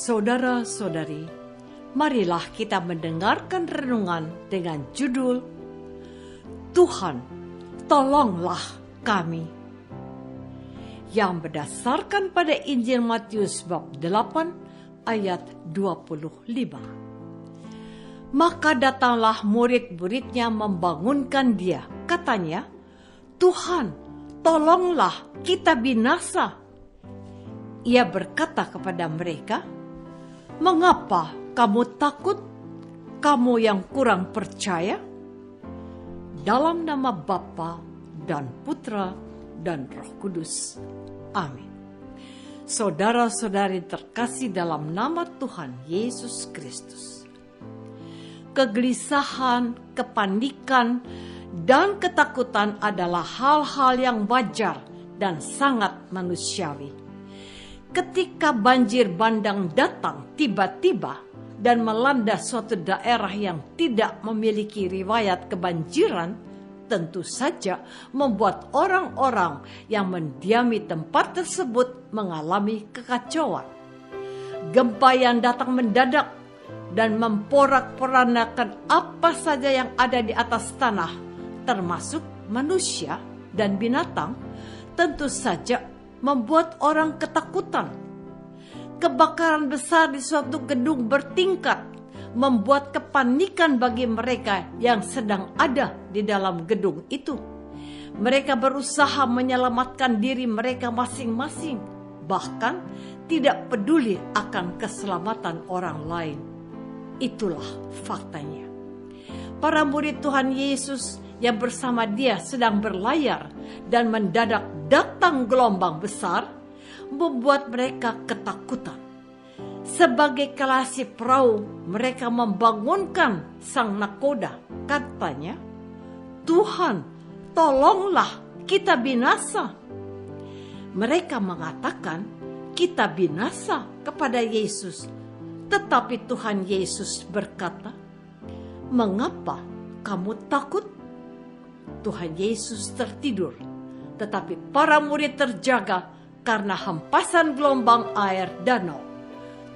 Saudara-saudari, marilah kita mendengarkan renungan dengan judul Tuhan, tolonglah kami, yang berdasarkan pada Injil Matius bab 8 ayat 25. Maka datanglah murid-muridnya membangunkan dia. Katanya, Tuhan, tolonglah kita binasa. Ia berkata kepada mereka, mengapa kamu takut, kamu yang kurang percaya? Dalam nama Bapa dan Putra dan Roh Kudus. Amin. Saudara-saudari terkasih dalam nama Tuhan Yesus Kristus. Kegelisahan, kepanikan, dan ketakutan adalah hal-hal yang wajar dan sangat manusiawi. Ketika banjir bandang datang tiba-tiba dan melanda suatu daerah yang tidak memiliki riwayat kebanjiran, tentu saja membuat orang-orang yang mendiami tempat tersebut mengalami kekacauan. Gempa yang datang mendadak dan memporak-porandakan apa saja yang ada di atas tanah, termasuk manusia dan binatang, tentu saja membuat orang ketakutan. Kebakaran besar di suatu gedung bertingkat membuat kepanikan bagi mereka yang sedang ada di dalam gedung itu. Mereka berusaha menyelamatkan diri mereka masing-masing, bahkan tidak peduli akan keselamatan orang lain. Itulah faktanya. Para murid Tuhan Yesus yang bersama dia sedang berlayar dan mendadak datang gelombang besar membuat mereka ketakutan. Sebagai kelasi perahu, mereka membangunkan sang nakoda. Katanya, Tuhan, tolonglah kita binasa. Mereka mengatakan kita binasa kepada Yesus. Tetapi Tuhan Yesus berkata, mengapa kamu takut? Tuhan Yesus tertidur, tetapi para murid terjaga karena hempasan gelombang air danau.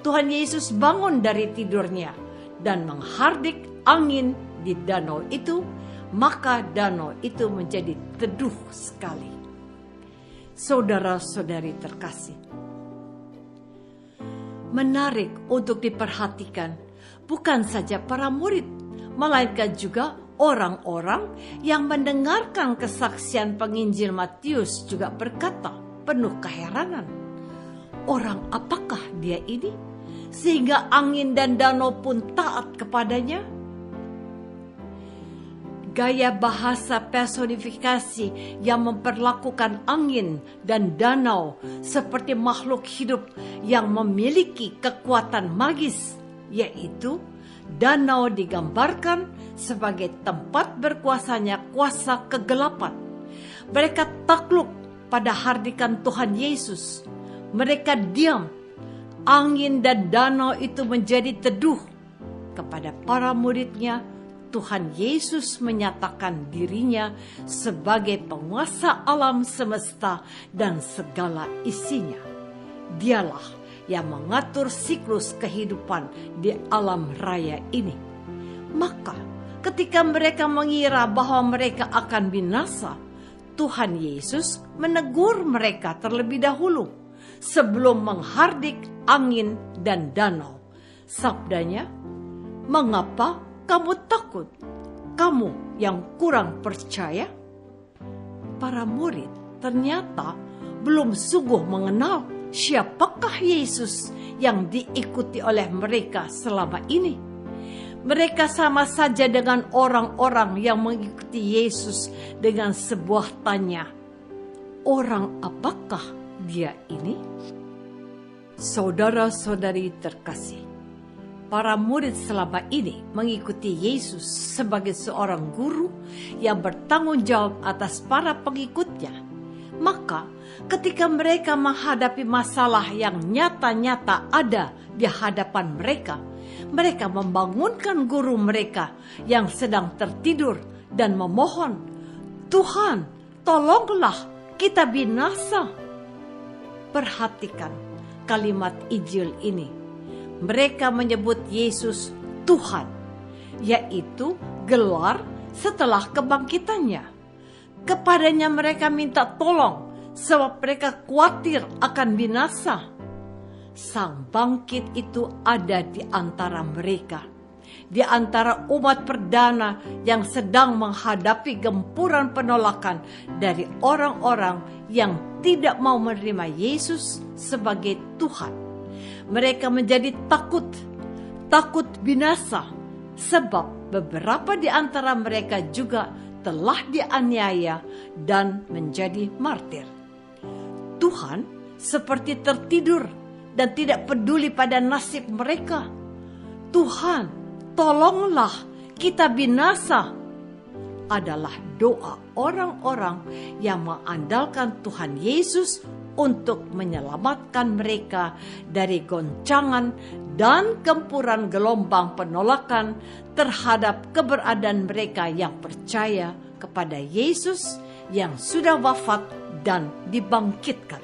Tuhan Yesus bangun dari tidurnya dan menghardik angin di danau itu, maka danau itu menjadi teduh sekali. Saudara-saudari terkasih, menarik untuk diperhatikan bukan saja para murid, melainkan juga orang-orang yang mendengarkan kesaksian penginjil Matius juga berkata penuh keheranan, orang apakah dia ini sehingga angin dan danau pun taat kepadanya? Gaya bahasa personifikasi yang memperlakukan angin dan danau seperti makhluk hidup yang memiliki kekuatan magis, yaitu danau digambarkan sebagai tempat berkuasanya kuasa kegelapan. Mereka takluk pada hardikan Tuhan Yesus. Mereka diam. Angin dan danau itu menjadi teduh. Kepada para muridnya, Tuhan Yesus menyatakan dirinya sebagai penguasa alam semesta dan segala isinya. Dialah yang mengatur siklus kehidupan di alam raya ini. Maka ketika mereka mengira bahwa mereka akan binasa, Tuhan Yesus menegur mereka terlebih dahulu sebelum menghardik angin dan danau. Sabdanya, mengapa kamu takut, kamu yang kurang percaya? Para murid ternyata belum sungguh mengenal siapakah Yesus yang diikuti oleh mereka selama ini. Mereka sama saja dengan orang-orang yang mengikuti Yesus dengan sebuah tanya, orang apakah dia ini? Saudara-saudari terkasih, para murid selama ini mengikuti Yesus sebagai seorang guru yang bertanggung jawab atas para pengikutnya. Maka ketika mereka menghadapi masalah yang nyata-nyata ada di hadapan mereka, mereka membangunkan guru mereka yang sedang tertidur dan memohon, Tuhan, tolonglah kita binasa. Perhatikan kalimat Injil ini. mereka menyebut Yesus Tuhan, yaitu gelar setelah kebangkitannya. Kepadanya mereka minta tolong sebab mereka khawatir akan binasa. Sang bangkit itu ada di antara mereka, di antara umat perdana yang sedang menghadapi gempuran penolakan dari orang-orang yang tidak mau menerima Yesus sebagai Tuhan. Mereka menjadi takut binasa, sebab beberapa di antara mereka juga telah dianiaya dan menjadi martir. Tuhan seperti tertidur dan tidak peduli pada nasib mereka. Tuhan, tolonglah kita binasa, adalah doa orang-orang yang mengandalkan Tuhan Yesus untuk menyelamatkan mereka dari goncangan dan gempuran gelombang penolakan terhadap keberadaan mereka yang percaya kepada Yesus yang sudah wafat dan dibangkitkan.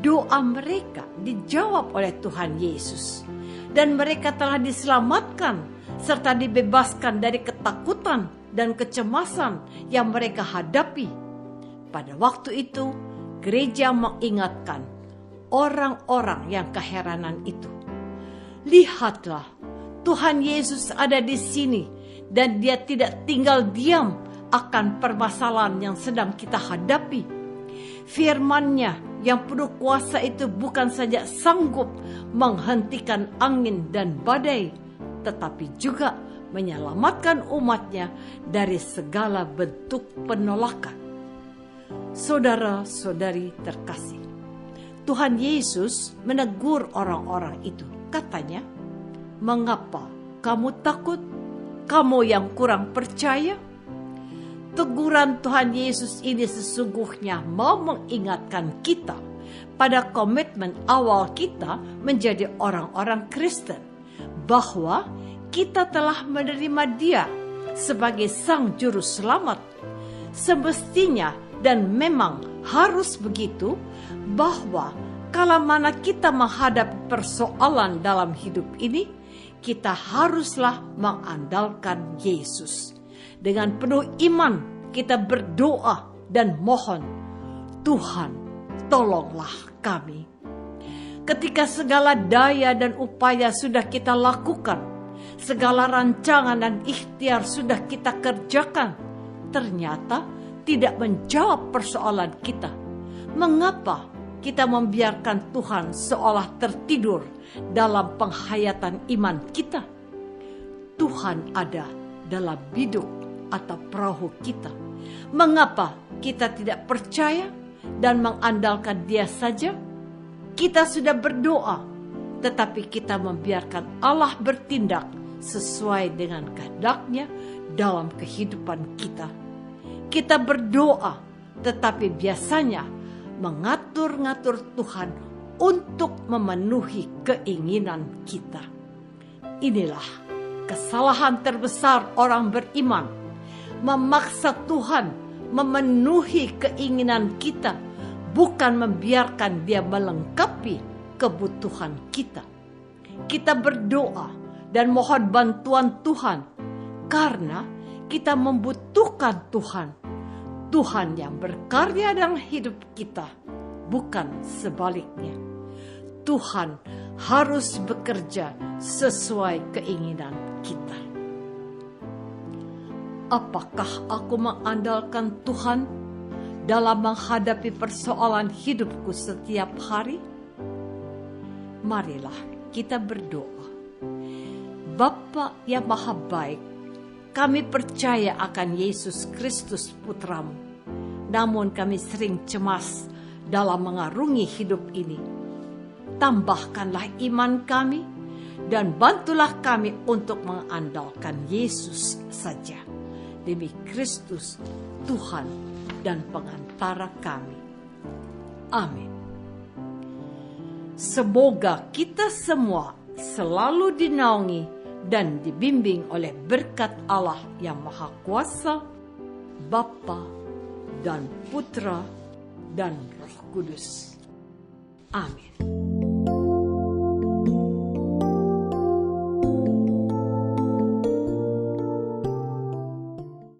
Doa mereka dijawab oleh Tuhan Yesus, dan mereka telah diselamatkan serta dibebaskan dari ketakutan dan kecemasan yang mereka hadapi. Pada waktu itu, gereja mengingatkan orang-orang yang keheranan itu. Lihatlah, Tuhan Yesus ada di sini dan Dia tidak tinggal diam akan permasalahan yang sedang kita hadapi. Firman-Nya yang penuh kuasa itu bukan saja sanggup menghentikan angin dan badai, tetapi juga menyelamatkan umat-Nya dari segala bentuk penolakan. Saudara-saudari terkasih, Tuhan Yesus menegur orang-orang itu. Katanya, "Mengapa kamu takut? Kamu yang kurang percaya?" Teguran Tuhan Yesus ini sesungguhnya mau mengingatkan kita pada komitmen awal kita menjadi orang-orang Kristen, bahwa kita telah menerima Dia sebagai Sang Juru Selamat. Semestinya dan memang harus begitu, bahwa kala mana kita menghadapi persoalan dalam hidup ini, kita haruslah mengandalkan Yesus. Dengan penuh iman kita berdoa dan mohon, "Tuhan, tolonglah kami." Ketika segala daya dan upaya sudah kita lakukan, segala rancangan dan ikhtiar sudah kita kerjakan, ternyata tidak menjawab persoalan kita. Mengapa kita membiarkan Tuhan seolah tertidur dalam penghayatan iman kita? Tuhan ada dalam biduk atau perahu kita. Mengapa kita tidak percaya dan mengandalkan Dia saja? Kita sudah berdoa, tetapi kita membiarkan Allah bertindak sesuai dengan kehendak-Nya dalam kehidupan kita. Kita berdoa, tetapi biasanya mengatur-ngatur Tuhan untuk memenuhi keinginan kita. Inilah kesalahan terbesar orang beriman, memaksa Tuhan memenuhi keinginan kita, bukan membiarkan Dia melengkapi kebutuhan kita. Kita berdoa dan mohon bantuan Tuhan karena kita membutuhkan Tuhan. Tuhan yang berkarya dalam hidup kita, bukan sebaliknya. Tuhan harus bekerja sesuai keinginan kita. Apakah aku mengandalkan Tuhan dalam menghadapi persoalan hidupku setiap hari? Marilah kita berdoa. Bapa yang Maha Baik, kami percaya akan Yesus Kristus Putra-Mu. Namun kami sering cemas dalam mengarungi hidup ini. Tambahkanlah iman kami dan bantulah kami untuk mengandalkan Yesus saja. Demi Kristus, Tuhan dan pengantara kami. Amin. Semoga kita semua selalu dinaungi dan dibimbing oleh berkat Allah yang Maha Kuasa, Bapa dan Putra dan Roh Kudus. Amin.